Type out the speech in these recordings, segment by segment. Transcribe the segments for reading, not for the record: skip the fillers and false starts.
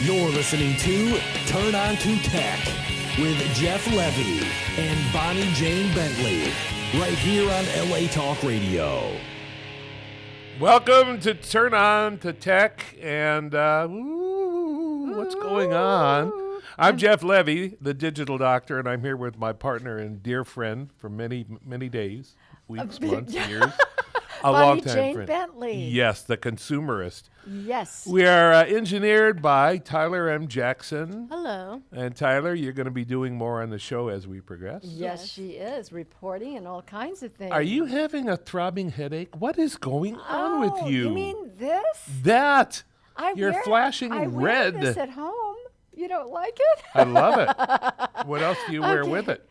You're listening to Turn On to Tech with Jeff Levy and Bonnie Jane Bentley, right here on LA Talk Radio. Welcome to Turn On to Tech, and what's going on? I'm Jeff Levy, the digital doctor, and I'm here with my partner and dear friend for many, many days, weeks, months, years. A long time Jane friend. Bentley. Yes, the consumerist. Yes. We are engineered by Tyler M. Jackson. Hello. And Tyler, you're going to be doing more on the show as we progress. Yes, she is reporting and all kinds of things. Are you having a throbbing headache? What is going on with you? You mean this? That. I You're wear, flashing I red. wear this at home. You don't like it? I love it. What else do you wear with it?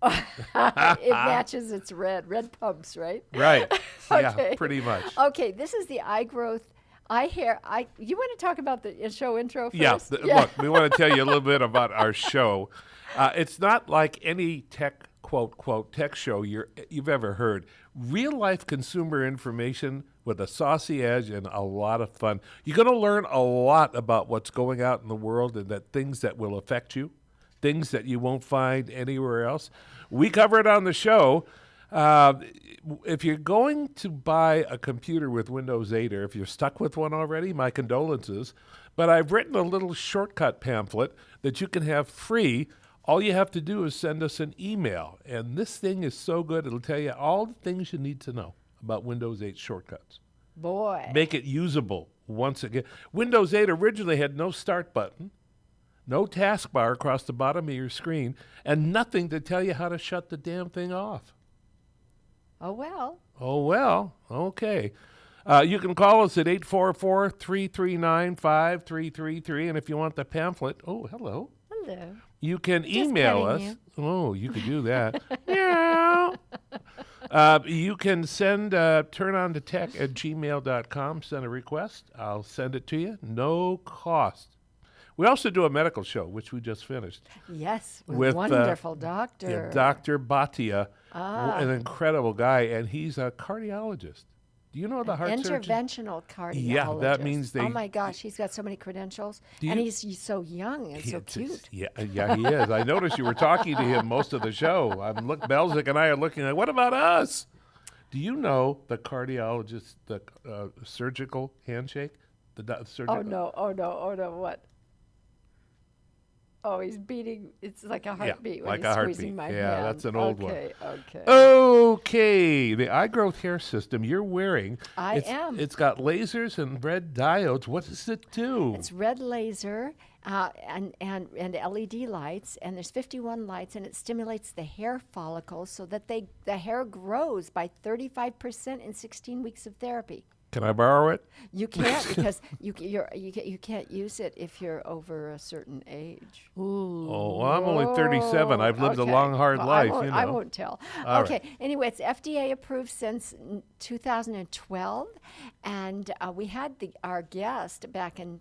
It matches its red pumps, right? Right. Yeah, Okay. pretty much. Okay, this is the eye growth. You want to talk about the show intro first? Yeah, look, we want to tell you a little bit about our show. It's not like any tech, quote, tech show you've ever heard. Real life consumer information with a saucy edge and a lot of fun. You're going to learn a lot about what's going out in the world and that things that will affect you, things that you won't find anywhere else. We cover it on the show. If you're going to buy a computer with Windows 8, or if you're stuck with one already, my condolences. But I've written a little shortcut pamphlet that you can have free. All you have to do is send us an email. And this thing is so good, it'll tell you all the things you need to know about Windows 8 shortcuts. Boy. Make it usable once again. Windows 8 originally had no start button, no taskbar across the bottom of your screen, and nothing to tell you how to shut the damn thing off. Oh, well. Oh, well, okay. You can call us at 844-339-5333, and if you want the pamphlet, oh, hello. Hello. You can Just email petting us. Oh, you could do that. Meow. You can send turnontotech@gmail.com, send a request. I'll send it to you. No cost. We also do a medical show, which we just finished. Yes, With, wonderful doctor. Dr. Bhatia, an incredible guy, and he's a cardiologist. Do you know the heart surgeon? Interventional cardiologist. Yeah, that means they... Oh, my gosh, he's got so many credentials. And he's so young and so cute. Yeah, he is. I noticed you were talking to him most of the show. Belzic and I are looking like, what about us? Do you know the cardiologist, the surgical handshake? Surgical? Oh, no, what? Oh, he's beating. It's like a heartbeat when like he's a squeezing heartbeat. my Yeah, hand. that's an old one. Okay. Okay, the iGrowth hair system you're wearing. I am. It's got lasers and red diodes. What does it do? It's red laser and LED lights, and there's 51 lights, and it stimulates the hair follicles so that the hair grows by 35% in 16 weeks of therapy. Can I borrow it? You can't because you can't use it if you're over a certain age. Ooh. Oh, well, I'm only 37. I've lived a long, hard life. I won't tell. All okay. right. Anyway, it's FDA approved since 2012, and we had our guest back in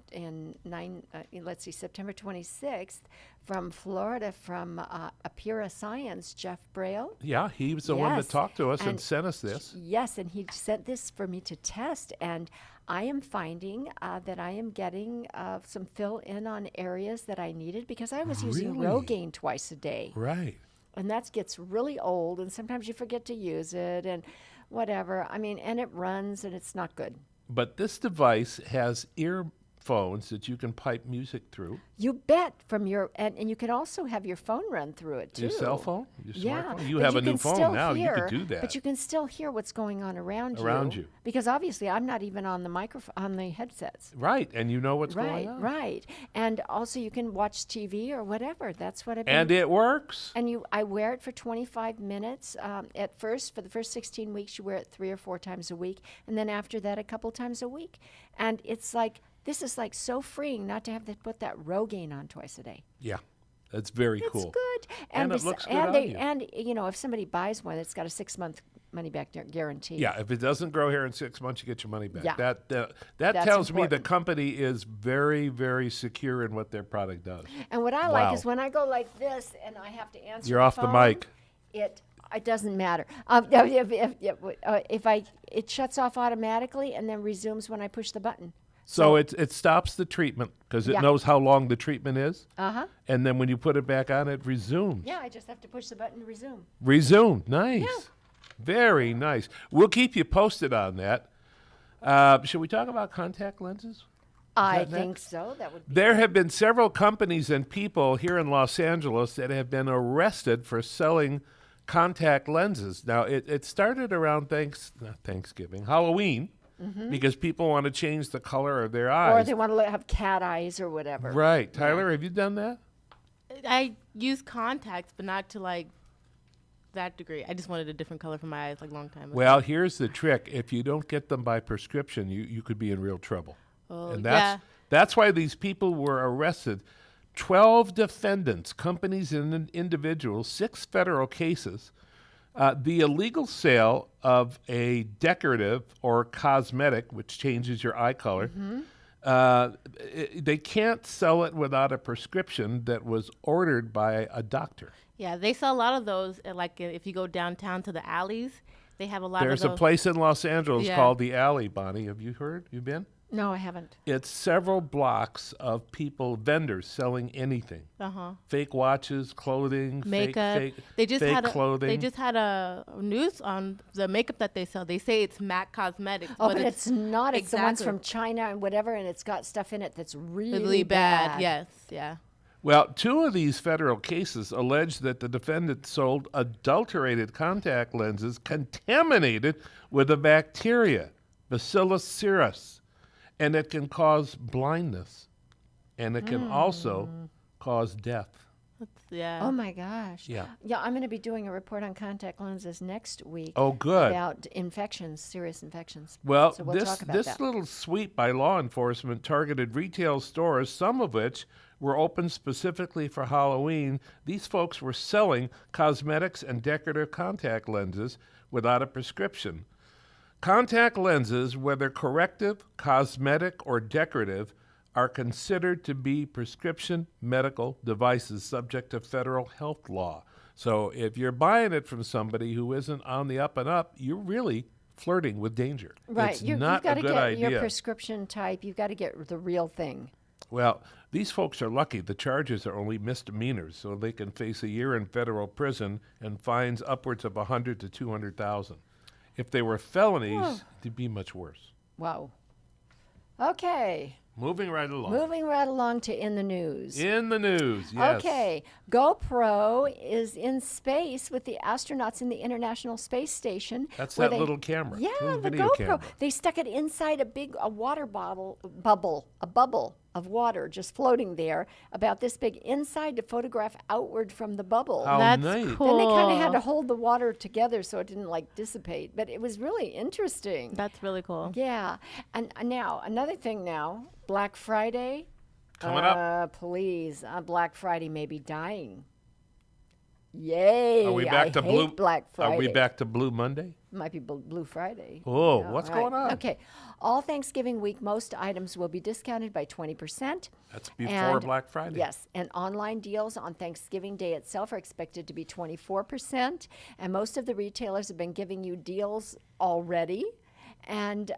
September 26th from Florida, from Apira Science, Jeff Braille. Yeah, he was the one that talked to us and sent us this. Yes, and he sent this for me to test, and I am finding that I am getting some fill in on areas that I needed because I was using Rogaine twice a day. Right. And that gets really old, and sometimes you forget to use it and whatever. I mean, and it runs, and it's not good. But this device has earphones that you can pipe music through. You bet. And you can also have your phone run through it too. Your cell phone? Your smartphone? You but have a new phone now. You could do that. But you can still hear what's going on around you. Because obviously I'm not even on the on the headsets. Right, and you know what's going on. Right. And also you can watch TV or whatever. That's what I've been. And it works. And I wear it for 25 minutes. At first, for the first 16 weeks, you wear it 3 or 4 times a week. And then after that, a couple times a week. And it's like, this is like so freeing not to have to put that Rogaine on twice a day. Yeah, that's very cool. It's good. And it looks good on you. And, if somebody buys one, it's got a 6-month money-back guarantee. Yeah, if it doesn't grow hair in 6 months, you get your money back. Yeah. That tells me the important. company is very, very secure in what their product does. And what I like is when I go like this and I have to answer You're the off phone, the mic. It doesn't matter. If it shuts off automatically and then resumes when I push the button. So it stops the treatment because it Yeah. knows how long the treatment is. Uh-huh. And then when you put it back on, it resumes. Yeah, I just have to push the button to resume. Resume. Nice. Very nice. We'll keep you posted on that. Should we talk about contact lenses? I that think next? so. That would be There have been several companies and people here in Los Angeles that have been arrested for selling contact lenses. Now, it started around not Thanksgiving, Halloween, because people want to change the color of their or eyes. they want to have cat eyes or whatever. Right. Tyler, have you done that? I use contacts, but not to like that degree. I just wanted a different color for my eyes like a long time ago. Well, here's the trick. If you don't get them by prescription, you could be in real trouble. Oh, And yeah. that's why these people were arrested. 12 defendants, companies and individuals, 6 federal cases. The illegal sale of a decorative or cosmetic, which changes your eye color, they can't sell it without a prescription that was ordered by a doctor. Yeah, they sell a lot of those. Like if you go downtown to the alleys, they have a lot There's of a those. place in Los Angeles Yeah. called the Alley, Bonnie. Have you heard? You been? No, I haven't. It's several blocks of vendors selling anything. Fake watches, clothing, Makeup. fake clothing. They just had a news on the makeup that they sell. They say it's MAC Cosmetics. Oh, but it's not. It's the ones Exactly. from China and whatever, and it's got stuff in it that's really, really bad. Yes, yeah. Well, 2 of these federal cases allege that the defendant sold adulterated contact lenses contaminated with a bacteria, Bacillus cereus, and it can cause blindness, and it can also cause death. Yeah. Oh my gosh. Yeah. Yeah, I'm going to be doing a report on contact lenses next week. Oh, good. About infections, serious infections. Well, so we'll talk about this that. little sweep by law enforcement targeted retail stores, some of which were open specifically for Halloween. These folks were selling cosmetics and decorative contact lenses without a prescription. Contact lenses, whether corrective, cosmetic, or decorative, are considered to be prescription medical devices subject to federal health law. So if you're buying it from somebody who isn't on the up and up, you're really flirting with danger. Right. It's You've not got a to good get idea. your prescription type. You've got to get the real thing. Well, these folks are lucky. The charges are only misdemeanors, so they can face a year in federal prison and fines upwards of $100,000 to $200,000. If they were felonies, it'd be much worse. Wow. Okay. Moving right along. Moving right along to In the News. In the news, yes. Okay. GoPro is in space with the astronauts in the International Space Station. That's where that little camera, Yeah, little the video GoPro. camera. They stuck it inside a water bubble of water just floating there about this big inside to photograph outward from the bubble. How That's nice. cool. Then they kind of had to hold the water together so it didn't like dissipate, but it was really interesting. That's really cool. Yeah. And now, another thing now, Black Friday. Coming up. Please, Black Friday may be dying. Yay. Are we back I to hate Blue? Black Friday. Are we back to Blue Monday? Might be Blue Friday. Oh, Yeah, what's right. going on? Okay. All Thanksgiving week, most items will be discounted by 20%. That's before And- Black Friday. Yes, and online deals on Thanksgiving Day itself are expected to be 24%, and most of the retailers have been giving you deals already, and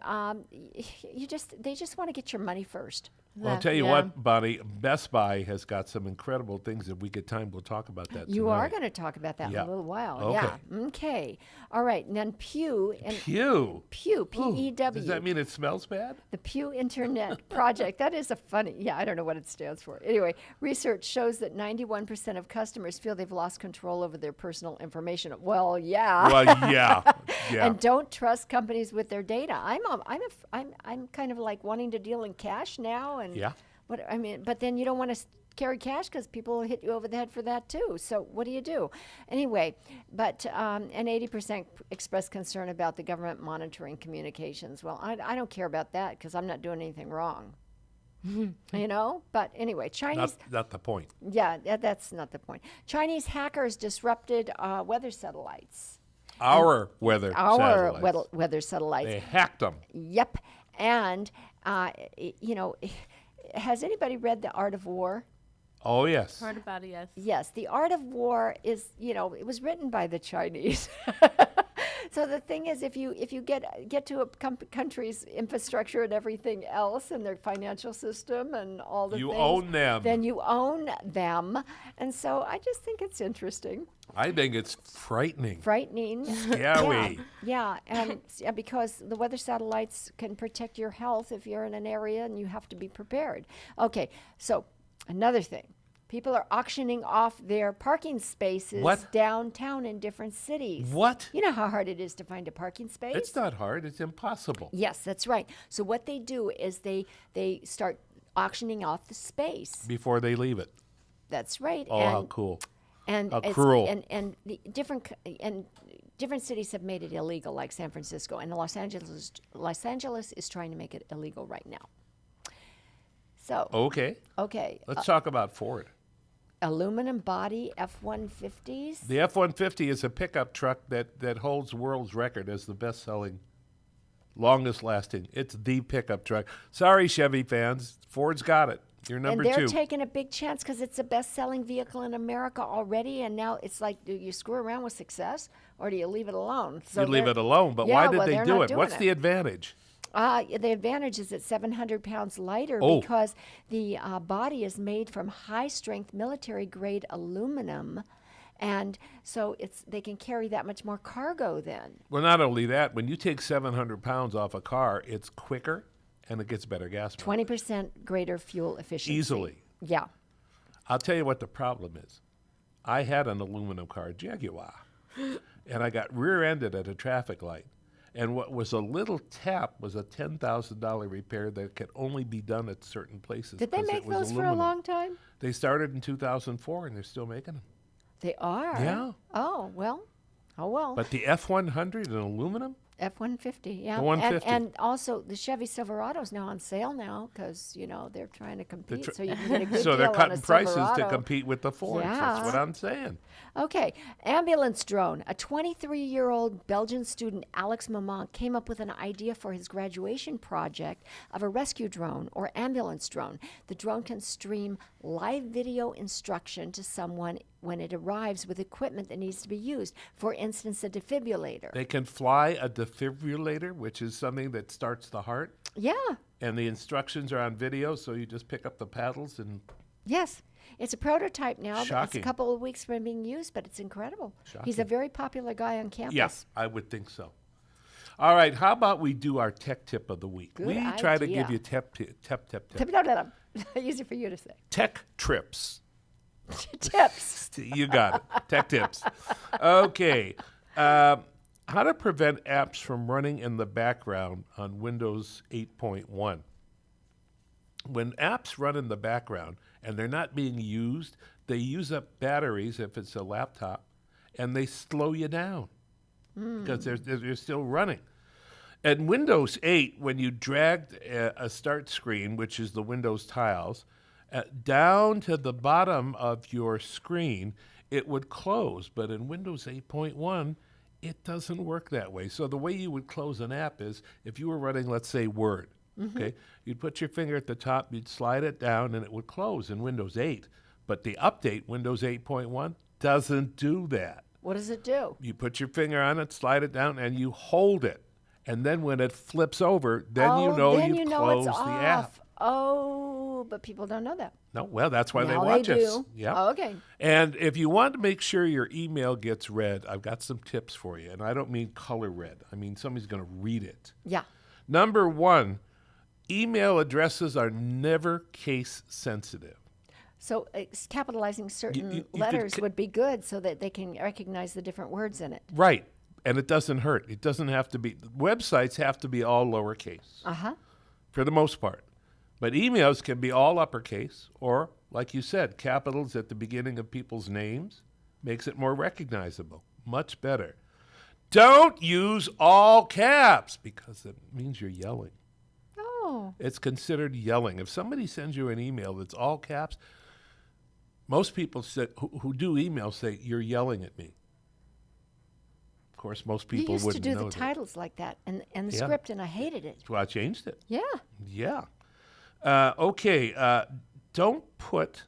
they just want to get your money first. Well, I'll tell you what, Bonnie, Best Buy has got some incredible things. If we get time, we'll talk about that You tonight. are going to talk about that in Yeah. a little while. Okay. Yeah. Okay. All right. And then Pew and Pew. Pew, Ooh, P-E-W. Does that mean it smells bad? The Pew Internet Project. That is a funny, yeah, I don't know what it stands for. Anyway, research shows that 91% of customers feel they've lost control over their personal information. Well, yeah. Well, yeah. Yeah. And don't trust companies with their data. I'm kind of like wanting to deal in cash now, and Yeah. but then you don't want to carry cash because people will hit you over the head for that too. So what do you do? Anyway, but and 80% express concern about the government monitoring communications. Well, I don't care about that because I'm not doing anything wrong. You know. But anyway, Chinese. Not the point. Yeah, that's not the point. Chinese hackers disrupted weather satellites. Our weather Our satellites. weather satellites. They hacked them. Yep. And, has anybody read The Art of War? Oh, yes. Heard about it, yes. Yes. The Art of War is, it was written by the Chinese. So So the thing is, if you get to a country's infrastructure and everything else, and their financial system and all the You things, own them. then you own them. And so I just think it's interesting, I think it's frightening. frightening. Scary. Yeah, and because the weather satellites can protect your health if you're in an area, and you have to be prepared. Okay, so another thing. People are auctioning off their parking spaces What? downtown in different cities. What? You know how hard it is to find a parking space? It's not hard. It's impossible. Yes, that's right. So what they do is they start auctioning off the space. Before they leave it. That's right. Oh, how cool. And How it's- cruel. And the different cities have made it illegal, like San Francisco, and Los Angeles is trying to make it illegal right now. So Okay. okay, Let's talk about Ford. aluminum body F-150s. The F-150 is a pickup truck that holds world's record as the best-selling, longest-lasting. It's the pickup truck. Sorry, Chevy fans. Ford's got it. You're number and they're 2. taking a big chance because it's the best-selling vehicle in America already, and now it's like, do you screw around with success or do you leave it alone? So You leave they're- it alone, but Yeah, why did well, they they're do not it? doing What's it. the advantage? The advantage is it's 700 pounds lighter Oh. because the body is made from high-strength military-grade aluminum, and so they can carry that much more cargo then. Well, not only that, when you take 700 pounds off a car, it's quicker and it gets better gas mileage. 20% greater fuel efficiency. Easily. Yeah. I'll tell you what the problem is. I had an aluminum car, Jaguar, and I got rear-ended at a traffic light. And what was a little tap was a $10,000 repair that could only be done at certain places. Did they 'cause it make was those for a aluminum. long time? They started in 2004, and they're still making them. They are. Yeah. Oh well. Oh well. But the F-100 in aluminum? F-150, yeah. The 150. And also the Chevy Silverado's now on sale now because, they're trying to compete, so you can get a good So they're deal on a cutting prices to Silverado. compete with the Fords. That's Yeah. what I'm saying. Okay, ambulance drone. A 23-year-old Belgian student, Alex Mamant, came up with an idea for his graduation project of a rescue drone or ambulance drone. The drone can stream live video instruction to someone when it arrives with equipment that needs to be used. For instance, a defibrillator. They can fly a defibrillator, which is something that starts the heart, Yeah. and the instructions are on video, so you just pick up the paddles and Yes. It's a prototype now. But it's Shocking. a couple of weeks from being used, but it's incredible. He's a Shocking. very popular guy on campus. yes, I would think so. All right, how about we do our tech tip of the week? Good we try to idea. give you tip. Easy for you to say. Tech trips. Tips. You got it. Tech tips. Okay. How to prevent apps from running in the background on Windows 8.1. When apps run in the background and they're not being used, they use up batteries if it's a laptop, and they slow you down because they're still running. And Windows 8, when you dragged a start screen, which is the Windows tiles, down to the bottom of your screen, it would close. But in Windows 8.1, it doesn't work that way. So the way you would close an app is if you were running, let's say, Word, okay? You'd put your finger at the top, you'd slide it down, and it would close in Windows 8. But the update, Windows 8.1, doesn't do that. What does it do? You put your finger on it, slide it down, and you hold it. And then when it flips over, then you know then you've you know closed it's the off. app. Oh, but people don't know that. No, well, that's why they Now watch they us. do. Yeah. Oh, okay. And if you want to make sure your email gets read, I've got some tips for you. And I don't mean color read. I mean somebody's going to read it. Yeah. Number one, email addresses are never case sensitive. So capitalizing certain you could letters would be good so that they can recognize the different words in it. Right. And it doesn't hurt. It doesn't have to be. Websites have to be all lowercase Uh-huh. for the most part. But emails can be all uppercase or, like you said, capitals at the beginning of people's names. Makes it more recognizable. Much better. Don't use all caps because it means you're yelling. Oh. It's considered yelling. If somebody sends you an email that's all caps, most people who do emails say, you're yelling at me. Of course, most people You used to wouldn't do know the titles like that and the Yeah. script, and I hated it. that. Well, I changed it. Yeah. Yeah. Okay. Don't put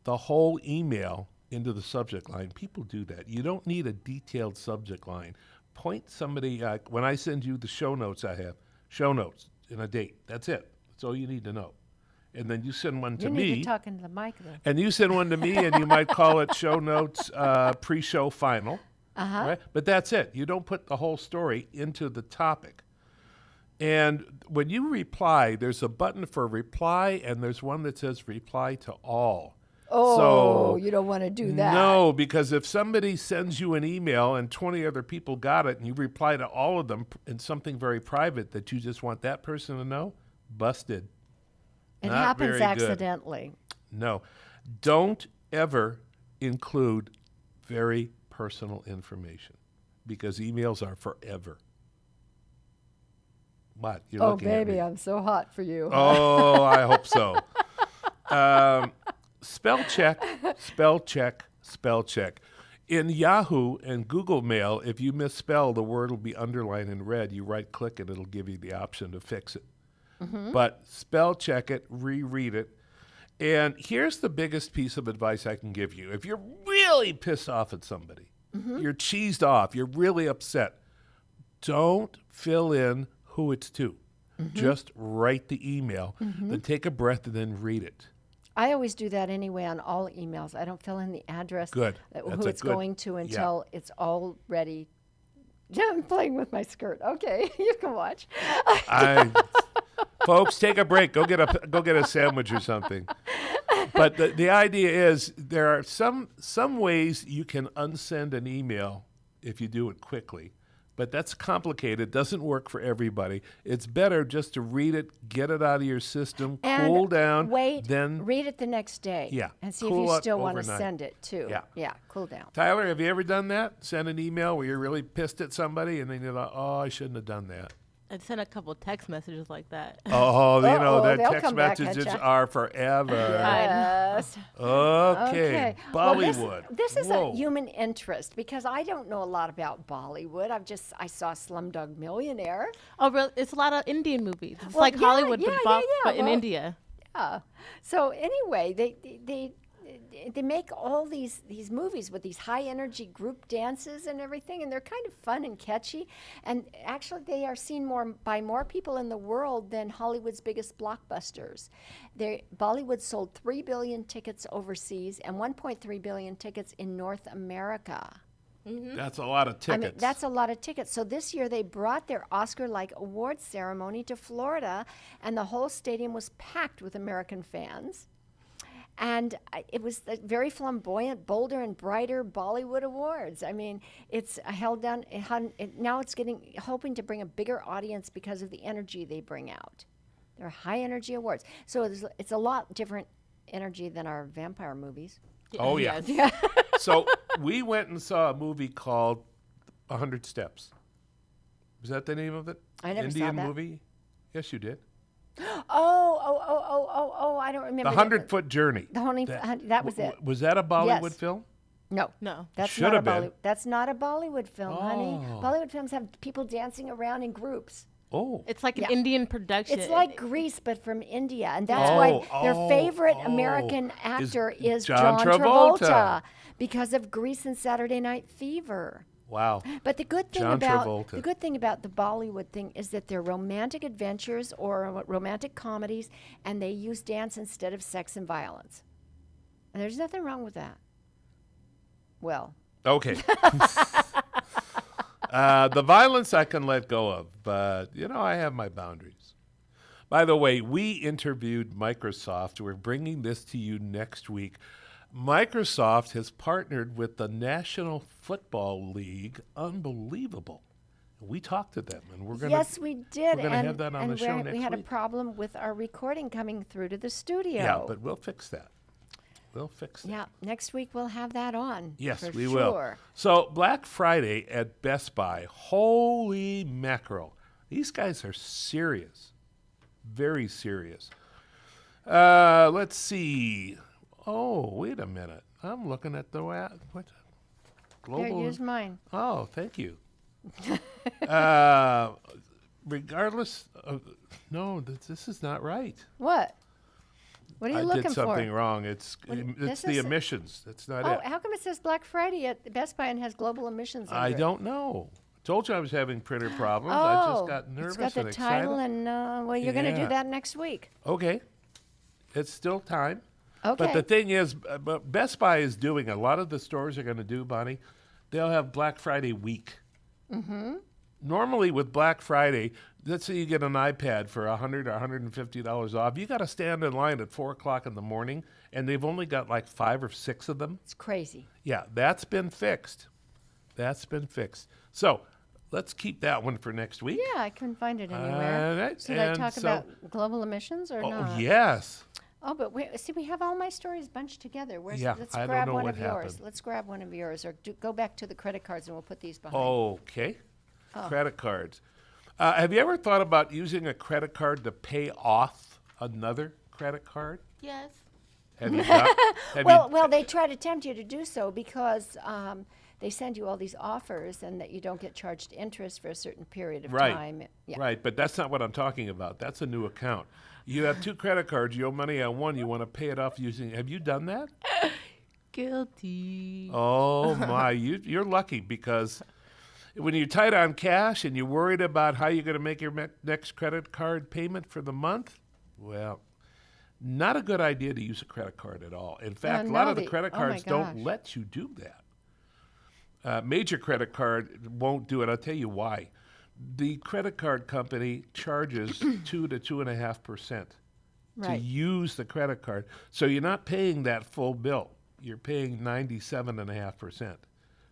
the whole email into the subject line. People do that. You don't need a detailed subject line. point somebody, when I send you the show notes I have, show notes and a date. That's it. That's all you need to know. And then you send one to You me. need to talk into the mic, though. And you send one to me, and you might call it show notes pre-show final. Right? But that's it. You don't put the whole story into the topic. And when you reply, there's a button for reply, and there's one that says reply to all. Oh, you don't want to do that. No, because if somebody sends you an email and 20 other people got it, and you reply to all of them in something very private that you just want that person to know, busted. It Not happens very good. accidentally. No. Don't ever include very personal information because emails are forever. What? You're Oh, looking at baby, me. I'm so hot for you. Oh, I hope so. Spell check, spell check, spell check. In Yahoo and Google Mail, if you misspell, the word will be underlined in red. You right-click it, it'll give you the option to fix it. But spell check it, reread it. And here's the biggest piece of advice I can give you. If you're really pissed off at somebody, you're cheesed off, you're really upset, don't fill in who it's to. Just write the email, then take a breath and then read it. I always do that anyway on all emails. I don't fill in the address, Good. who That's a it's good- going to until it's all ready. Yeah, I'm playing with my skirt. Okay, you can watch. Folks, take a break. Go get a sandwich or something. But the idea is there are some ways you can unsend an email if you do it quickly. But that's complicated. Doesn't work for everybody. It's better just to read it, get it out of your system, And cool down, wait, then read it the next day. Yeah, And see cool if you it still want to overnight. send it too. Yeah. Yeah, cool down. Tyler, have you ever done that? Send an email where you're really pissed at somebody and then you're like, oh, I shouldn't have done that. I sent a couple text messages like that. Oh, you know, Uh-oh, that they'll text come back at messages ya. are forever. Yes. Okay. Well, Bollywood. this is Whoa. a human interest because I don't know a lot about Bollywood. I saw Slumdog Millionaire. Oh, really? It's a lot of Indian movies. It's Well, like yeah, Hollywood, yeah, but in well, India. Yeah. So anyway, they make all these movies with these high energy group dances and everything, and they're kind of fun and catchy. And actually, they are seen by more people in the world than Hollywood's biggest blockbusters. Bollywood sold 3 billion tickets overseas and 1.3 billion tickets in North America. That's a lot of tickets. I mean, that's a lot of tickets. So this year they brought their Oscar-like awards ceremony to Florida, and the whole stadium was packed with American fans. And it was a very flamboyant, bolder and brighter Bollywood Awards. I mean, it's held down. Now it's hoping to bring a bigger audience because of the energy they bring out. They're high energy awards. So it's a lot different energy than our vampire movies. Oh, yeah. Yes. So we went and saw a movie called 100 Steps. Was that the name of it? I never saw Indian that. movie? Yes, you did. Oh, I don't remember. The 100-Foot Journey. That was it. Was that a Bollywood Yes. film? No. No. That's Should not a have been. That's not a Bollywood film, honey. Oh. Bollywood films have people dancing around in groups. Oh. It's like an Yeah. Indian production. It's like Grease, but from India, and that's why their favorite American actor is John John Travolta. Travolta because of Grease and Saturday Night Fever. Wow. But the good thing John about Travolta. the Bollywood thing is that they're romantic adventures or romantic comedies, and they use dance instead of sex and violence. And there's nothing wrong with that. Well, Okay. The violence I can let go of, but, I have my boundaries. By the way, we interviewed Microsoft. We're bringing this to you next week. Microsoft has partnered with the National Football League. Unbelievable. We talked to them, and we're going to yes, we did. we're gonna and have that on and the show we next had a week. problem with our recording coming through to the studio. Yeah, but we'll fix that. We'll fix that. Yeah, next week we'll have that on. Yes, for we sure. will. So Black Friday at Best Buy. Holy mackerel. These guys are serious. Very serious. Let's see. Oh, wait a minute. I'm looking at the what? Here, Global. here's mine. Oh, thank you. Regardless of, no, this is not right. What? What are you I looking did something for? wrong. It's this the is- emissions. That's not Oh, it. how come it says Black Friday at Best Buy and has global emissions under I it? don't know. Told you I was having printer problems. I just got it's nervous got the and excited. title, and well, you're going to Yeah. do that next week. Okay. It's still time. Okay. But the thing is, but Best Buy is doing, a lot of the stores are going to do, Bonnie, they'll have Black Friday week. Mm-hmm. Normally with Black Friday, let's say you get an iPad for $100 or $150 off, you got to stand in line at 4 o'clock in the morning, and they've only got like 5 or 6 of them. It's crazy. Yeah, that's been fixed. That's been fixed. So let's keep that one for next week. Yeah, I couldn't find it anywhere. right, Should I and talk so- about global emissions or Oh, not? yes. Oh, but we have all my stories bunched together. Yeah, Let's I don't grab know one what of yours. happened. Let's grab one of yours, or go back to the credit cards, and we'll put these behind. Okay. Credit cards. Have you ever thought about using a credit card to pay off another credit card? Yes. Have you got, have Well, they try to tempt you to do so because they send you all these offers, and that you don't get charged interest for a certain period of Right. time. Yeah. Right, but that's not what I'm talking about. That's a new account. You have 2 credit cards, you owe money on one, you want to pay it off using, have you done that? Guilty. Oh my, you're lucky, because when you're tight on cash and you're worried about how you're going to make your next credit card payment for the month, well, not a good idea to use a credit card at all. In fact, a lot no, of the the- credit oh my cards don't gosh. let you do that. Major credit card won't do it. I'll tell you why. The credit card company charges 2 to 2.5% to Right. use the credit card. So you're not paying that full bill. You're paying 97.5%.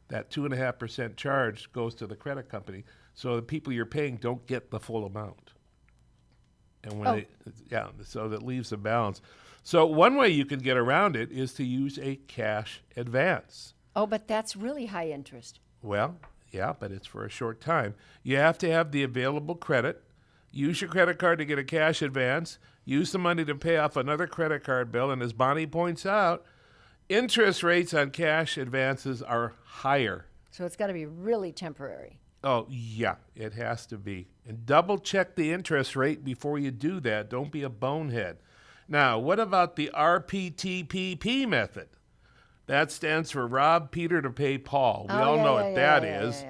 That 2.5% charge goes to the credit company. So the people you're paying don't get the full amount. And when so that leaves a balance. So one way you can get around it is to use a cash advance. Oh, but that's really high interest. Well, yeah, but it's for a short time. You have to have the available credit. Use your credit card to get a cash advance. Use the money to pay off another credit card bill. And as Bonnie points out, interest rates on cash advances are higher. So it's got to be really temporary. Oh, yeah, it has to be. And double check the interest rate before you do that. Don't be a bonehead. Now, what about the RPTPP method? That stands for rob Peter to pay Paul. We all know what that is.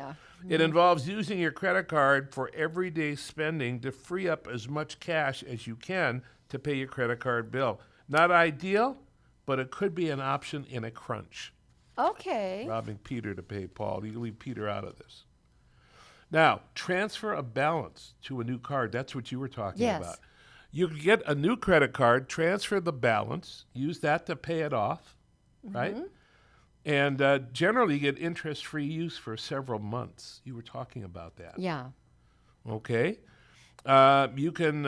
It involves using your credit card for everyday spending to free up as much cash as you can to pay your credit card bill. Not ideal, but it could be an option in a crunch. Okay. Robbing Peter to pay Paul. You leave Peter out of this. Now, transfer a balance to a new card. That's what you were talking Yes. about. You can get a new credit card, transfer the balance, use that to pay it off, right? And generally, you get interest-free use for several months. You were talking about that. Yeah. Okay. You can,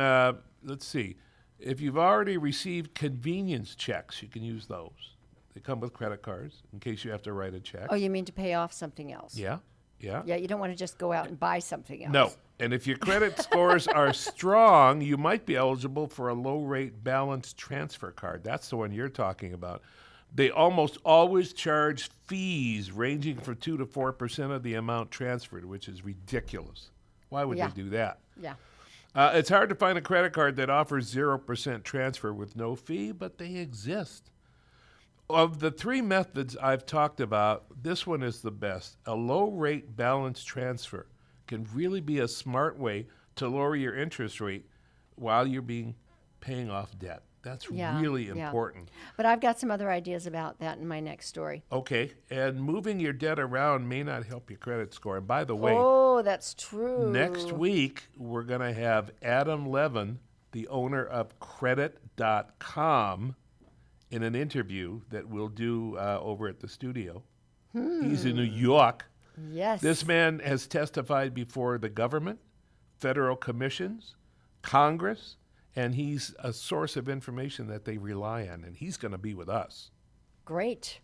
let's see, if you've already received convenience checks, you can use those. They come with credit cards in case you have to write a check. Oh, you mean to pay off something else? Yeah, yeah. Yeah, you don't want to just go out and buy something else. No. And if your credit scores are strong, you might be eligible for a low-rate balance transfer card. That's the one you're talking about. They almost always charge fees ranging from 2 to 4% of the amount transferred, which is ridiculous. Why would Yeah. they do that? Yeah. It's hard to find a credit card that offers 0% transfer with no fee, but they exist. Of the 3 methods I've talked about, this one is the best. A low-rate balance transfer can really be a smart way to lower your interest rate while you're paying off debt. That's Yeah, really yeah. important. But I've got some other ideas about that in my next story. Okay, and moving your debt around may not help your credit score. And by the way, Oh, that's true. next week we're going to have Adam Levin, the owner of Credit.com, in an interview that we'll do over at the studio. He's in New York. Yes. This man has testified before the government, federal commissions, Congress, and he's a source of information that they rely on, and he's going to be with us. Great.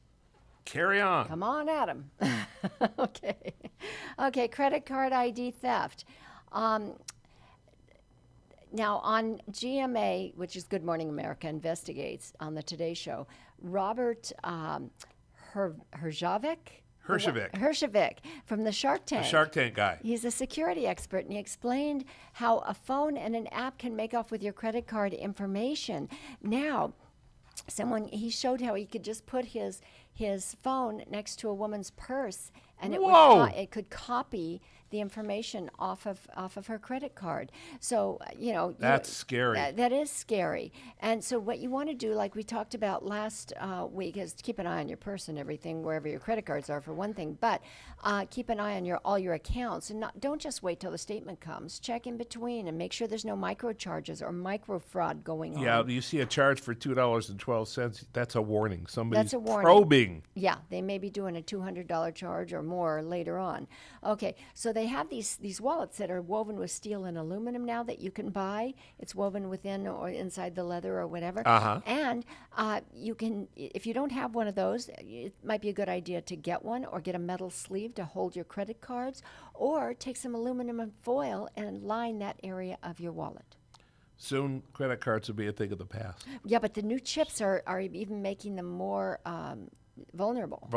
Carry on. Come on, Adam. Okay. Okay, credit card ID theft. Now, on GMA, which is Good Morning America, investigates on the Today Show, Robert Herjavec from the Shark Tank. The Shark Tank guy. He's a security expert, and he explained how a phone and an app can make off with your credit card information. Now, he showed how he could just put his phone next to a woman's purse, and Whoa. it could copy the information off of her credit card. So That's scary. That is scary. And so what you want to do, like we talked about last week, is keep an eye on your purse and everything, wherever your credit cards are, for one thing. But keep an eye on all your accounts, and don't just wait till the statement comes. Check in between and make sure there's no micro charges or micro fraud going on. Yeah, you see a charge for $2.12. That's a warning. Somebody's That's a warning. probing. Yeah, they may be doing a $200 charge or more later on. Okay, so they have these wallets that are woven with steel and aluminum now that you can buy. It's woven within or inside the leather or whatever. Uh-huh. And you can, if you don't have one of those, it might be a good idea to get one or get a metal sleeve to hold your credit cards, or take some aluminum and foil and line that area of your wallet. Soon, credit cards will be a thing of the past. Yeah, but the new chips are even making them more vulnerable.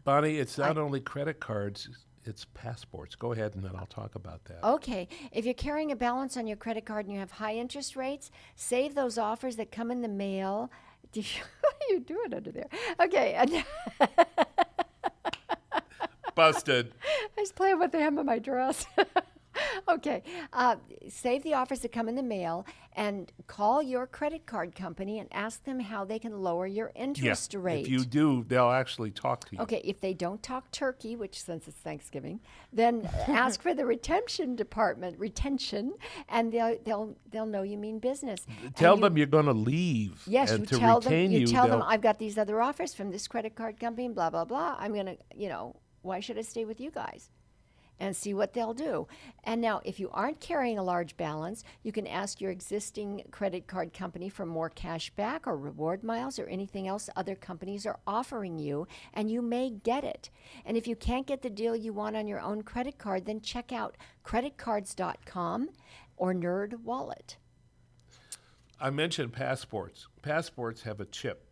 Bonnie, it's not only credit cards, it's passports. Go ahead, and then I'll talk about that. Okay, if you're carrying a balance on your credit card and you have high interest rates, save those offers that come in the mail. What are you doing under there? Okay. Busted. I was playing with the hem of my dress. Okay, save the offers that come in the mail and call your credit card company and ask them how they can lower your interest rate. If you do, they'll actually talk to you. Okay, if they don't talk turkey, which since it's Thanksgiving, then ask for the retention department, and they'll know you mean business. Tell them you're going to leave. Yes, and you to tell them. retain You tell them they'll- I've got these other offers from this credit card company, blah blah blah. I'm gonna, why should I stay with you guys? And see what they'll do. And now, if you aren't carrying a large balance, you can ask your existing credit card company for more cash back or reward miles or anything else other companies are offering you, and you may get it. And if you can't get the deal you want on your own credit card, then check out creditcards.com or Nerd Wallet. I mentioned passports. Passports have a chip,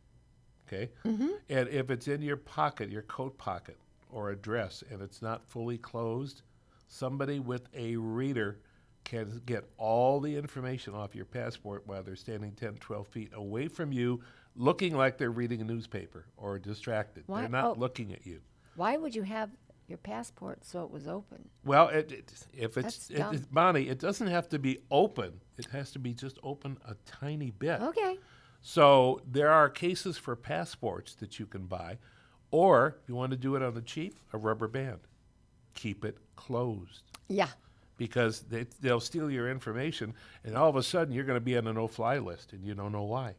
okay? Mm-hmm. And if it's in your pocket, your coat pocket, or a dress, and it's not fully closed, somebody with a reader can get all the information off your passport while they're standing 10, 12 feet away from you, looking like they're reading a newspaper or distracted. Why- They're not oh. looking at you. Why would you have your passport so it was open? Well, That's dumb. Bonnie, it doesn't have to be open. It has to be just open a tiny bit. Okay. So there are cases for passports that you can buy, or if you want to do it on the cheap, a rubber band. Keep it closed, Yeah. because they'll steal your information, and all of a sudden you're going to be on a no-fly list, and you don't know why.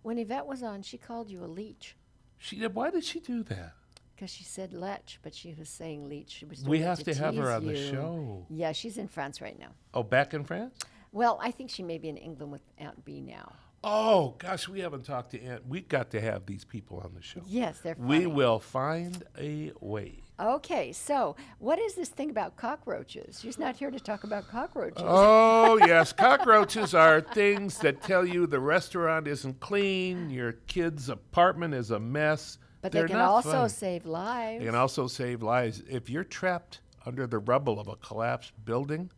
When Yvette was on, she called you a leech. She did. Why did she do that? Because she said lech, but she was saying leech. She was We doing it have to have her tease on the you. show. Yeah, she's in France right now. Oh, back in France? Well, I think she may be in England with Aunt Bee now. Oh, gosh, we haven't talked to Aunt. We've got to have these people on the show. Yes, they're funny. We will find a way. Okay, so what is this thing about cockroaches? She's not here to talk about cockroaches. Oh, yes. Cockroaches are things that tell you the restaurant isn't clean, your kid's apartment is a mess. but They're they can not also fun. save lives. They can also save lives. If you're trapped under the rubble of a collapsed building,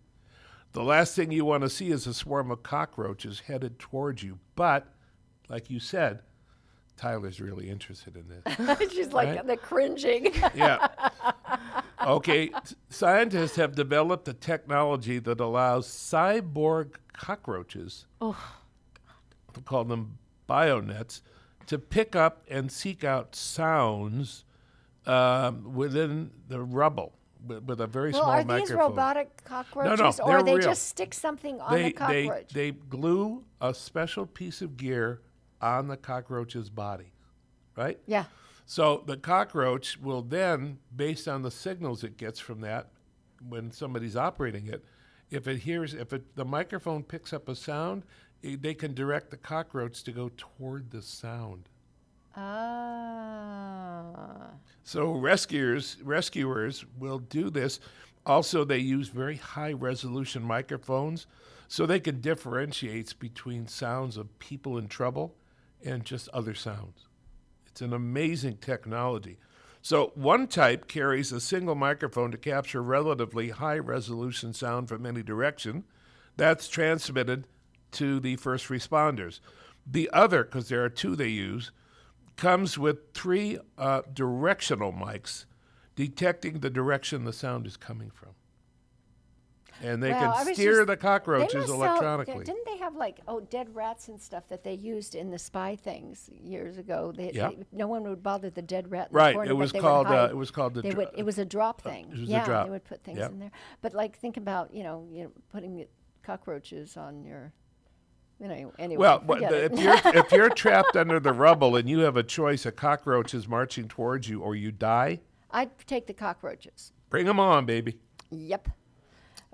the last thing you want to see is a swarm of cockroaches headed towards you. But, like you said, Tyler's really interested in this. She's like Right? the cringing. Yeah. Okay, scientists have developed a technology that allows cyborg cockroaches, we call them bionets, to pick up and seek out sounds within the rubble with a very Well, small are microphone. these robotic cockroaches, or they're they real. just stick something on the cockroach? They glue a special piece of gear on the cockroach's body, right? Yeah. So the cockroach will then, based on the signals it gets from that, when somebody's operating it, if the microphone picks up a sound, they can direct the cockroach to go toward the sound. Ah. So rescuers will do this. Also, they use very high-resolution microphones, so they can differentiate between sounds of people in trouble and just other sounds. It's an amazing technology. So one type carries a single microphone to capture relatively high-resolution sound from any direction. That's transmitted to the first responders. The other, because there are two they use, comes with three directional mics detecting the direction the sound is coming from. And they Well, I can was steer just- the They cockroaches must sell- electronically. didn't they have like dead rats and stuff that they used in the spy things years ago? Yeah. No one would bother the dead rat. In Right, the corner, it but was they would called, hide. it was called the They dro- would. It was a drop thing. it was a yeah, drop. they would put things Yep. in there. But like, think about putting the cockroaches on your. Anyway. Well, forget it. if you're trapped under the rubble and you have a choice, a cockroach is marching towards you or you die, I'd take the cockroaches. bring them on, baby. Yep.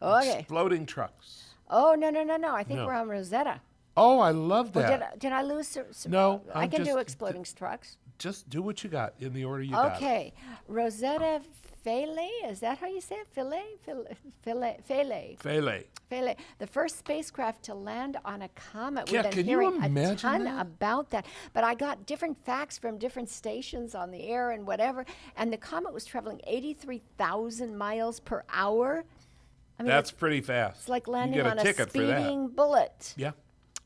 Okay. Exploding trucks. Oh no. I think No. we're on Rosetta. Oh, I love Well, that. did I lose? No, I I'm can do just- exploding trucks. Just do what you got in the order you got. Okay, Rosetta Philae, is that how you say it? Philae. Philae. The first spacecraft to land on a comet. Yeah, We've been can you hearing imagine a ton that? about that. But I got different facts from different stations on the air and whatever. And the comet was traveling 83,000 miles per hour. I mean, That's pretty fast. it's like You landing get a on a ticket for that. speeding bullet. Yeah.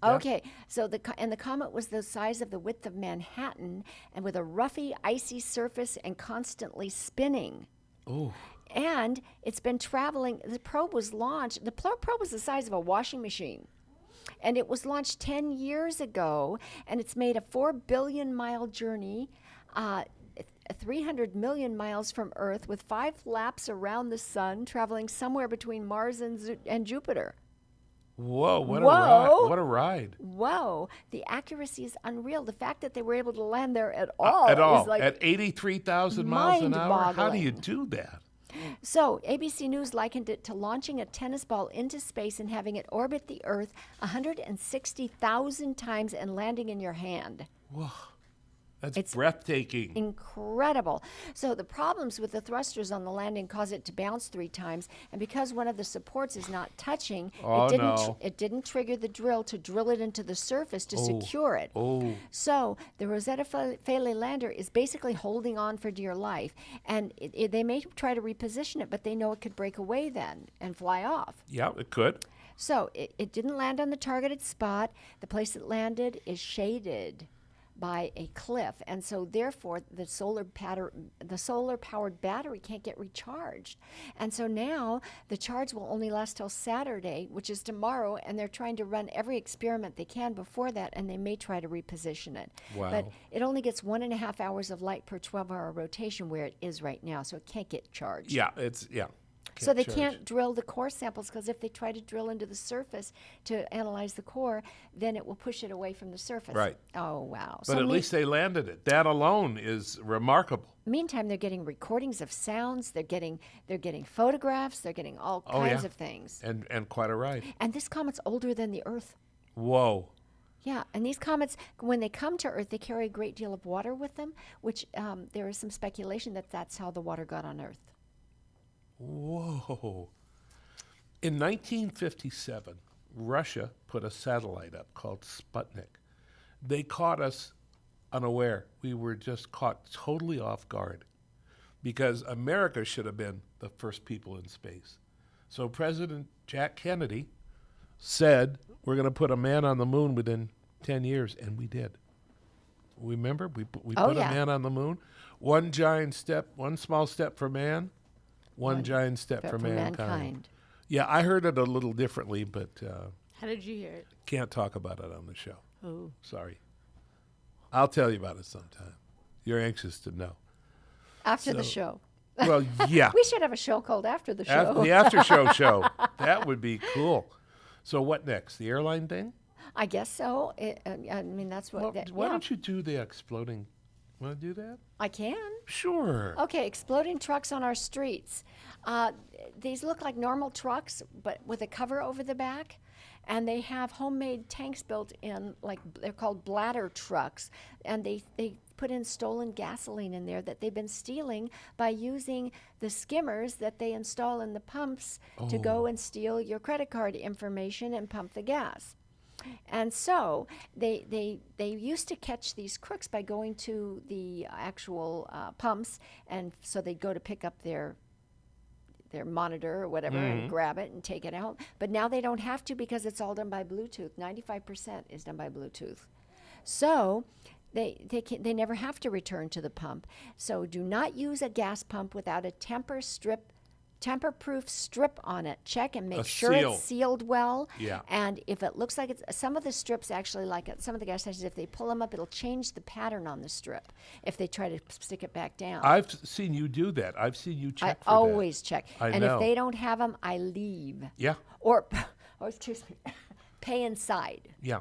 Yeah. Okay, so the comet was the size of the width of Manhattan, and with a roughy, icy surface and constantly spinning. Oh, And it's been traveling. The probe was launched. The probe was the size of a washing machine, and it was launched 10 years ago. And it's made a 4 billion mile journey. 300 million miles from Earth with 5 laps around the sun, traveling somewhere between Mars and Jupiter. whoa! What a Whoa. ride! What a ride! Whoa, the accuracy is unreal. The fact that they were able to land there at all At all, is like at 83,000 miles an hour. How do you mind-boggling. do that? So, ABC News likened it to launching a tennis ball into space and having it orbit the Earth 160,000 times and landing in your hand. That's It's breathtaking. Incredible. So, the problems with the thrusters on the landing cause it to bounce 3 times, and because one of the supports is not touching, Oh, no. it didn't trigger the drill to drill it into the surface to secure it. Oh, So the Rosetta Philae lander is basically holding on for dear life, and they may try to reposition it, but they know it could break away then and fly off. yeah, it could. So it didn't land on the targeted spot. The place it landed is shaded by a cliff, and so therefore the solar powered battery can't get recharged, and so now the charge will only last till Saturday, which is tomorrow, and they're trying to run every experiment they can before that, and they may try to reposition it. Wow. But it only gets 1.5 hours of light per 12-hour rotation where it is right now, so it can't get charged. Yeah, it's yeah. So they charge. can't drill the core samples because if they try to drill into the surface to analyze the core, then it will push it away from the surface. Right. Oh, wow. But at least they landed it. That alone is remarkable. Meantime, they're getting recordings of sounds. They're getting photographs. They're getting all kinds yeah. of things. And quite a ride. And this comet's older than the Earth. Whoa. Yeah, and these comets, when they come to Earth, they carry a great deal of water with them, which there is some speculation that that's how the water got on Earth. Whoa. In 1957, Russia put a satellite up called Sputnik. They caught us unaware. We were just caught totally off guard because America should have been the first people in space. So President Jack Kennedy said, we're going to put a man on the moon within 10 years, and we did. Remember? We Oh, put yeah. a man on the moon. One small step for man, one giant step But for mankind. Yeah, I heard it a little differently, but How did you hear it? can't talk about it on the show. Oh. Sorry. I'll tell you about it sometime. You're anxious to know. After the show. Well, yeah. We should have a show called After the Show. The after show. That would be cool. So what next? The airline thing? I guess so. I mean, that's what. Well, why don't you do the exploding? Want to do that? I can. Sure. Okay, exploding trucks on our streets. These look like normal trucks, but with a cover over the back. And they have homemade tanks built in, like they're called bladder trucks. And they put in stolen gasoline in there that they've been stealing by using the skimmers that they install in the pumps to go and steal your credit card information and pump the gas. And so they used to catch these crooks by going to the actual pumps, and so they'd go to pick up their monitor or whatever and grab it and take it out. But now they don't have to because it's all done by Bluetooth. 95% is done by Bluetooth. So they never have to return to the pump. So do not use a gas pump without a tamper-proof strip on it. Check and make sure seal. it's sealed well. Yeah. And if it looks like it's, some of the strips actually, like at some of the gas stations, if they pull them up, it'll change the pattern on the strip if they try to stick it back down. I've seen you do that. I've seen you check I for always check. I and know. if they don't have them, I leave. that. Yeah, Or excuse me, pay inside. yeah,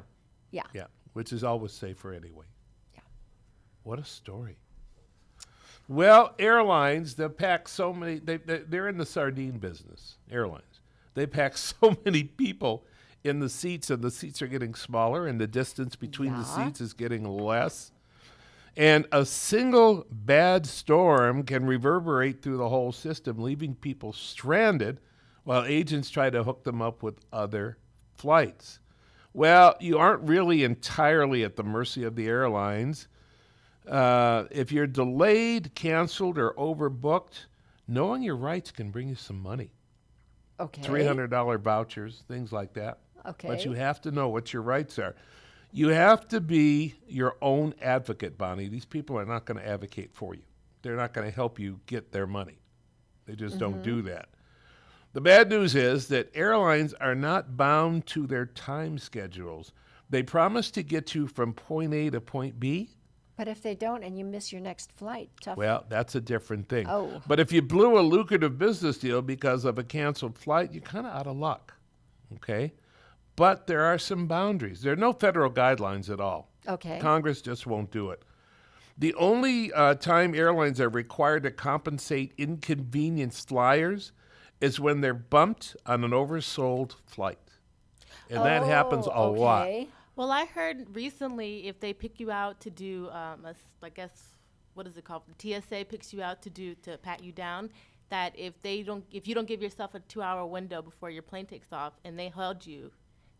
Yeah. yeah, which is always safer anyway. Yeah. What a story. Well, airlines, they pack so many, they're in the sardine business, airlines. They pack so many people in the seats, and the seats are getting smaller, and the distance between the Yeah. seats is getting less. And a single bad storm can reverberate through the whole system, leaving people stranded while agents try to hook them up with other flights. Well, you aren't really entirely at the mercy of the airlines. If you're delayed, canceled, or overbooked, knowing your rights can bring you some money. Okay. $300 vouchers, things like that. Okay. But you have to know what your rights are. You have to be your own advocate, Bonnie. These people are not going to advocate for you. They're not going to help you get their money. They just don't do that. The bad news is that airlines are not bound to their time schedules. They promise to get you from point A to point B. But if they don't and you miss your next flight, tough. Well, that's a different thing. Oh. But if you blew a lucrative business deal because of a canceled flight, you're kind of out of luck. Okay? But there are some boundaries. There are no federal guidelines at all. Okay. Congress just won't do it. The only time airlines are required to compensate inconvenienced flyers is when they're bumped on an oversold flight. And that happens a lot. Okay. Well, I heard recently if they pick you out to do, I guess, what is it called? The TSA picks you out to pat you down. That if you don't give yourself a 2-hour window before your plane takes off, and they held you,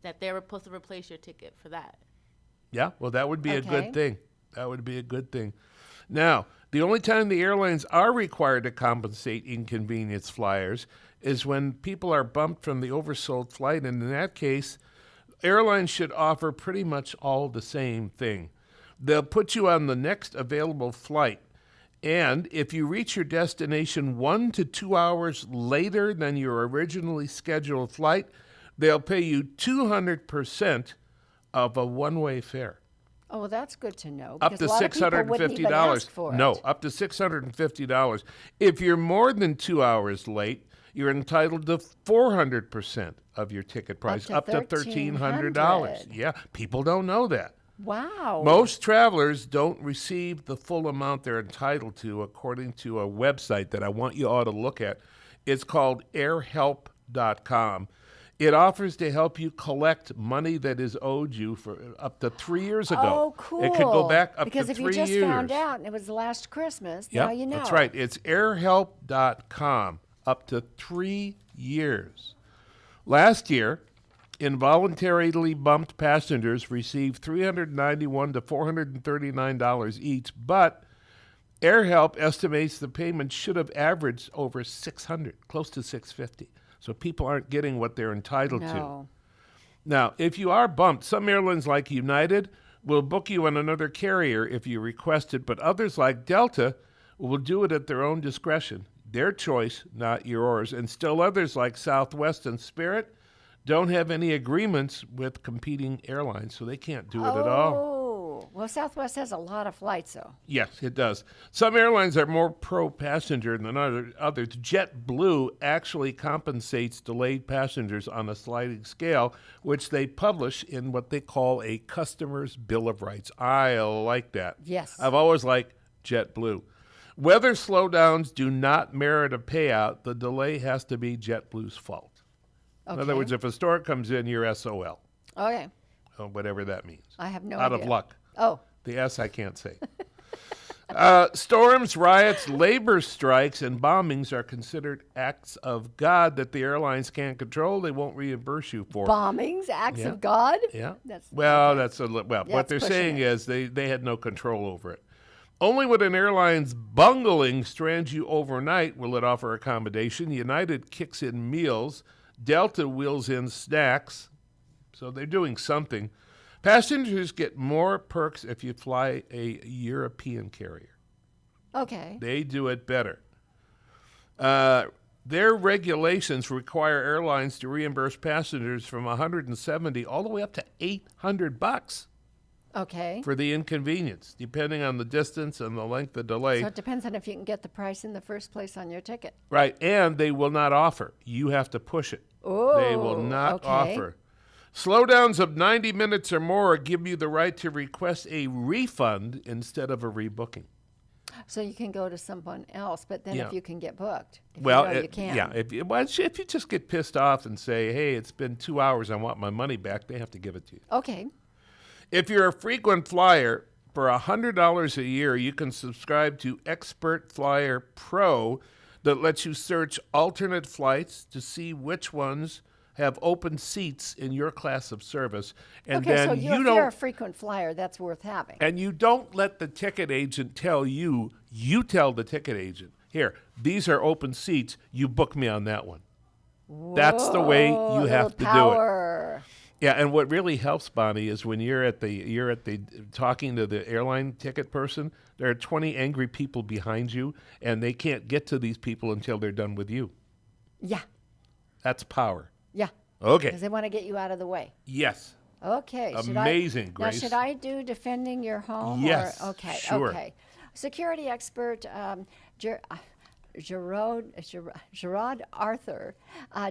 that they're supposed to replace your ticket for that. Yeah, well, that would be a Okay. good thing. That would be a good thing. Now, the only time the airlines are required to compensate inconvenience flyers is when people are bumped from the oversold flight, and in that case, airlines should offer pretty much all the same thing. They'll put you on the next available flight, and if you reach your destination 1 to 2 hours later than your originally scheduled flight, they'll pay you 200% of a one-way fare. Oh, well, that's good to know. Up because to a lot of people wouldn't even $650. ask for No, it. up to $650. If you're more than 2 hours late, you're entitled to 400% of your ticket price, to up to $1,300. Yeah, people don't know that. Wow. Most travelers don't receive the full amount they're entitled to, according to a website that I want you all to look at. It's called airhelp.com. It offers to help you collect money that is owed you for up to 3 years ago. Oh, cool. It could go back up because to 3 years. Because if you just found out and it was last Christmas, now you know. That's right. It's airhelp.com, up to 3 years. Last year, involuntarily bumped passengers received $391 to $439 each, but AirHelp estimates the payment should have averaged over $600, close to $650. So people aren't getting what they're entitled to. No. Now, if you are bumped, some airlines like United will book you on another carrier if you request it, but others like Delta will do it at their own discretion. Their choice, not yours. And still others like Southwest and Spirit don't have any agreements with competing airlines, so they can't do it at all. Oh, well, Southwest has a lot of flights, though. Yes, it does. Some airlines are more pro-passenger than others. JetBlue actually compensates delayed passengers on a sliding scale, which they publish in what they call a customer's bill of rights. I like that. Yes. I've always liked JetBlue. Weather slowdowns do not merit a payout. The delay has to be JetBlue's fault. Okay. In other words, if a storm comes in, you're SOL, Okay. whatever that means. I have no Out idea. of luck. Oh, The S I can't say. Storms, riots, labor strikes, and bombings are considered acts of God that the airlines can't control. They won't reimburse you for. bombings, acts Yeah. of God? Yeah. That's, Well, okay. that's what That's they're pushing saying it. is they had no control over it. Only when an airline's bungling strands you overnight will it offer accommodation. United kicks in meals. Delta wheels in snacks. So they're doing something. Passengers get more perks if you fly a European carrier. Okay. They do it better. Their regulations require airlines to reimburse passengers from $170 all the way up to $800 Okay. for the inconvenience, depending on the distance and the length of delay. So it depends on if you can get the price in the first place on your ticket. Right, and they will not offer. You have to push it. Oh, They will not okay. offer. Slowdowns of 90 minutes or more give you the right to request a refund instead of a rebooking. So you can go to someone else, but then Yeah. if you can get booked, if Well, you know you can. yeah. If you just get pissed off and say, "Hey, it's been 2 hours, I want my money back," they have to give it to you. Okay. If you're a frequent flyer, for $100 a year, you can subscribe to Expert Flyer Pro that lets you search alternate flights to see which ones have open seats in your class of service, and Okay, then so you if you're don't a frequent flyer, that's worth having. and you don't let the ticket agent tell you. You tell the ticket agent, "Here, these are open seats. You book me on that one." That's the way Whoa, you a have little to do it. power. Yeah, and what really helps, Bonnie, is when you're at the talking to the airline ticket person, there are 20 angry people behind you, and they can't get to these people until they're done with you. Yeah. That's power. Yeah. Okay. Because they want to get you out of the way. Yes. Okay. Amazing, Now, Grace. should I do defending your home? Yes, Or, okay. sure. Okay. Security expert Gerard Arthur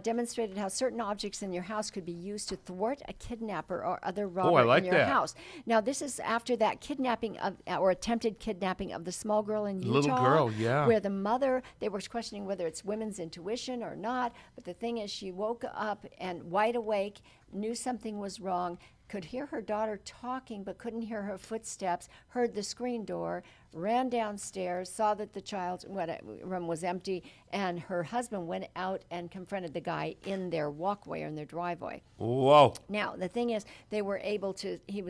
demonstrated how certain objects in your house could be used to thwart a kidnapper or other robber like in your that. house. Now, this is after that kidnapping of, or attempted kidnapping of the small girl in Utah. Little girl, yeah. Where the mother, they were questioning whether it's women's intuition or not, but the thing is, she woke up and wide awake, knew something was wrong, could hear her daughter talking but couldn't hear her footsteps, heard the screen door, ran downstairs, saw that the child's room was empty, and her husband went out and confronted the guy in their walkway or in their driveway. Whoa. Now, the thing is, he was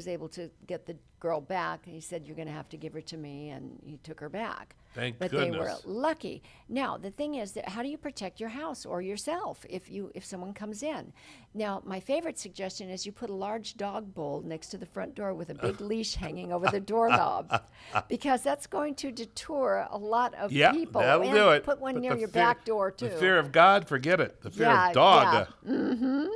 able to get the girl back. He said, "You're going to have to give her to me," and he took her back. Thank But they were goodness. lucky. Now, the thing is that how do you protect your house or yourself if someone comes in? Now, my favorite suggestion is you put a large dog bowl next to the front door with a big leash hanging over the doorknob, because that's going to deter a lot of Yeah, people. that'll And do it. Put one But near the your fear- back door too. The fear of God, forget it. The fear Yeah, of dog. yeah.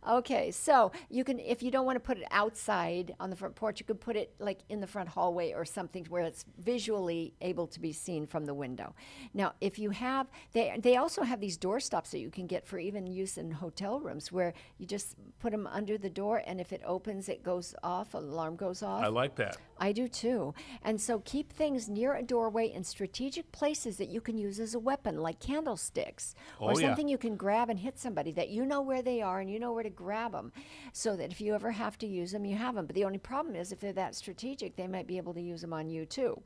Okay, so you can, if you don't want to put it outside on the front porch, you could put it like in the front hallway or something where it's visually able to be seen from the window. Now, if you have, they also have these door stops that you can get for even use in hotel rooms, where you just put them under the door, and if it opens, it goes off, an alarm goes off. I like that. I do too. And so keep things near a doorway in strategic places that you can use as a weapon, like candlesticks or Oh, yeah. something you can grab and hit somebody that you know where they are and you know where to grab them, so that if you ever have to use them, you have them. But the only problem is if they're that strategic, they might be able to use them on you too.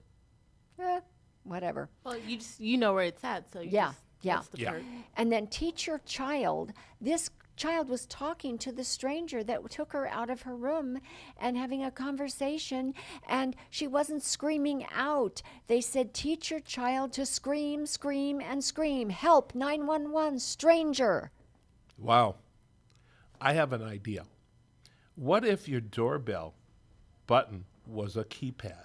Whatever. Well, you know where it's at, so Yeah, yeah. that's the Yeah. perk. And then teach your child. This child was talking to the stranger that took her out of her room and having a conversation, and she wasn't screaming out. They said, teach your child to scream, scream, and scream. Help, 911, stranger. Wow. I have an idea. What if your doorbell button was a keypad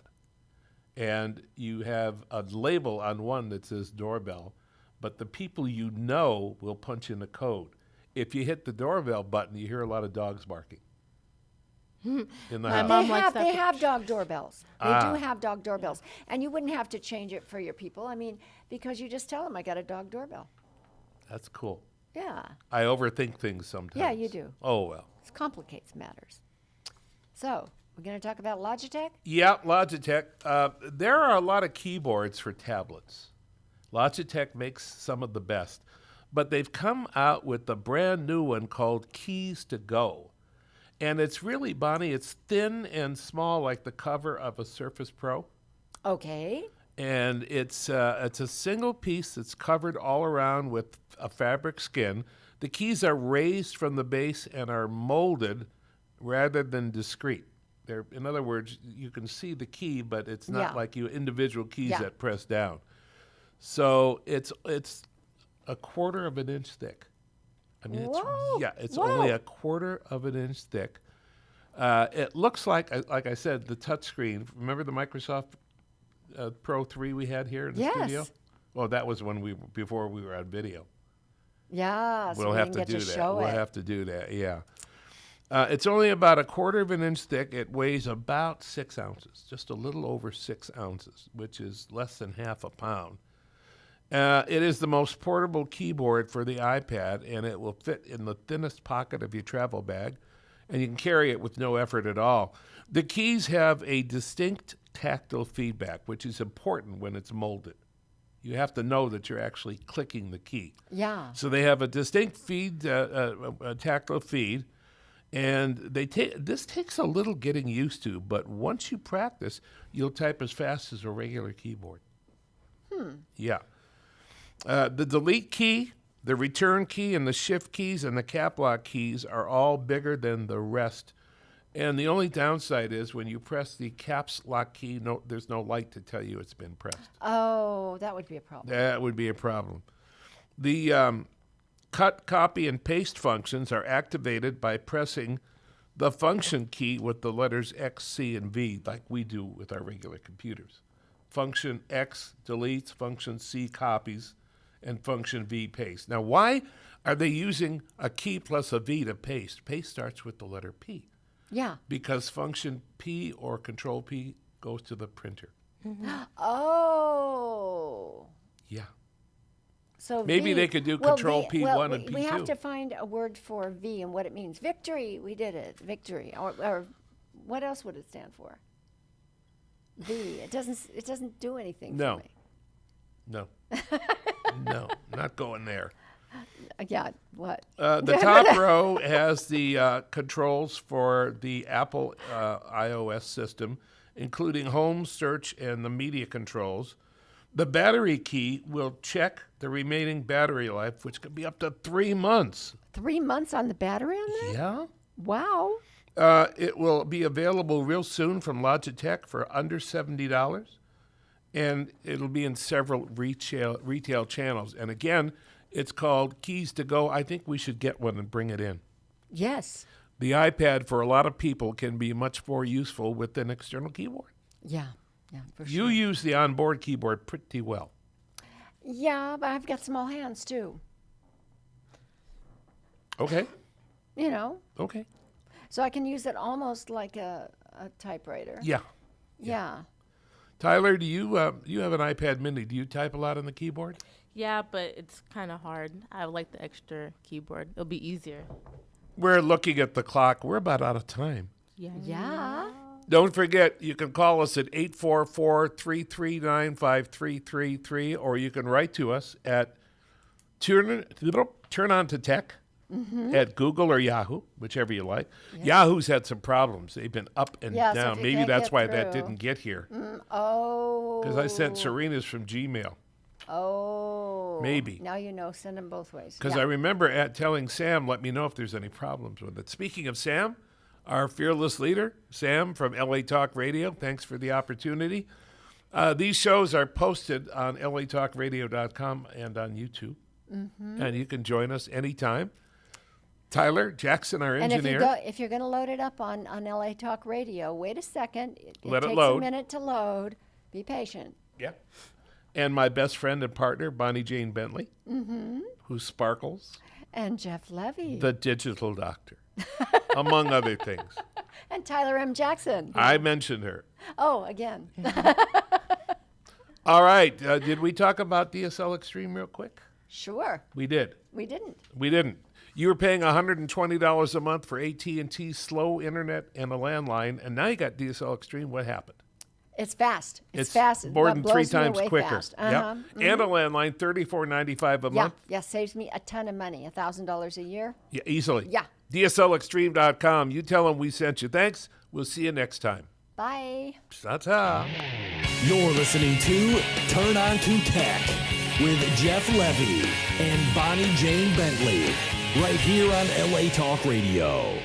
and you have a label on one that says doorbell, but the people you know will punch in the code? If you hit the doorbell button, you hear a lot of dogs barking in the My house. mom likes that They for- have dog doorbells. They Ah. do have dog doorbells. And you wouldn't have to change it for your people. I mean, because you just tell them, I got a dog doorbell. That's cool. Yeah, I overthink things sometimes. Yeah, you do. Oh, well. it complicates matters. So, we're going to talk about Logitech? Yeah, Logitech. There are a lot of keyboards for tablets. Logitech makes some of the best, but they've come out with a brand new one called Keys to Go. And it's really, Bonnie, it's thin and small like the cover of a Surface Pro. Okay. And it's a single piece that's covered all around with a fabric skin. The keys are raised from the base and are molded rather than discrete. In other words, you can see the key, but it's not Yeah. like you individual keys Yeah. that press down. So it's a quarter of an inch thick. I mean, Whoa. it's Whoa. only a quarter of an inch thick. It looks like I said, the touchscreen. Remember the Microsoft Pro 3 we had here in the studio? Yes. Well, that was before we were on video. Yeah, so We'll we have didn't to get do to that. show We'll it. have to do that. Yeah. It's only about 1/4 of an inch thick. It weighs about 6 ounces, just a little over 6 ounces, which is less than half a pound. It is the most portable keyboard for the iPad, and it will fit in the thinnest pocket of your travel bag, and you can carry it with no effort at all. The keys have a distinct tactile feedback, which is important when it's molded. You have to know that you're actually clicking the key. Yeah. So they have a distinct tactile feed, and this takes a little getting used to, but once you practice, you'll type as fast as a regular keyboard. Yeah. The delete key, the return key, and the shift keys and the cap lock keys are all bigger than the rest. And the only downside is when you press the caps lock key, there's no light to tell you it's been pressed. Oh, that would be a problem. That would be a problem. The cut, copy, and paste functions are activated by pressing the function key with the letters X, C, and V, like we do with our regular computers. Function X deletes, function C copies, and function V paste. Now, why are they using a key plus a V to paste? Paste starts with the letter P. Yeah. Because function P or control P goes to the printer. Oh. Yeah. So Maybe V, they could do well, Control V, P1 well, and we have P2. to find a word for V and what it means. Victory. We did it. Victory. Or what else would it stand for? V. It doesn't do anything No. for me. No. No, not going there. Yeah. What? The top row has the controls for the Apple iOS system, including home, search, and the media controls. The battery key will check the remaining battery life, which could be up to 3 months. 3 months on the battery on that? Yeah. Wow. It will be available real soon from Logitech for under $70, and it'll be in several retail channels. And again, it's called Keys to Go. I think we should get one and bring it in. Yes. The iPad, for a lot of people, can be much more useful with an external keyboard. Yeah. Yeah, for You sure. use the onboard keyboard pretty well. Yeah, but I've got small hands too. Okay. You know, Okay. so I can use it almost like a typewriter. Yeah. Yeah. Tyler, do you have an iPad Mini? Do you type a lot on the keyboard? Yeah, but it's kind of hard. I would like the extra keyboard. It'll be easier. We're looking at the clock. We're about out of time. Yeah. Yeah. Don't forget, you can call us at 844-339-5333, or you can write to us at Turn On to Tech at Google or Yahoo, whichever you like. Yahoo's had some problems. They've been up and Yeah, so down. if you Maybe can't that's get why that through- didn't get here. Oh. Because I sent Serena's from Gmail. Oh. Maybe. Now you know. Send them both ways. Because Yeah. I remember telling Sam, let me know if there's any problems with it. Speaking of Sam, our fearless leader, Sam from LA Talk Radio, thanks for the opportunity. These shows are posted on latalkradio.com and on YouTube. And you can join us anytime. Tyler Jackson, our And engineer. if you're going to load it up on LA Talk Radio, wait a second. Let it takes load. a minute to load. Be patient. Yeah. And my best friend and partner, Bonnie Jane Bentley, who sparkles, And Jeff Levy. the digital doctor, among other things. And Tyler M. Jackson. I mentioned her. Oh, again. All right. Did we talk about DSL Extreme real quick? Sure. We did. We didn't. We didn't. You were paying $120 a month for AT&T slow internet and a landline, and now you got DSL Extreme. What happened? It's fast. It's fast. It more than 3 blows me times away quicker. Fast. Yep. And a landline, $34.95 a Yeah. month. Yeah. Saves me a ton of money. $1,000 a year. Yeah, easily. Yeah. DSLExtreme.com. You tell them we sent you. Thanks. We'll see you next time. Bye. Ta-ta. You're listening to Turn On to Tech with Jeff Levy and Bonnie Jane Bentley right here on LA Talk Radio.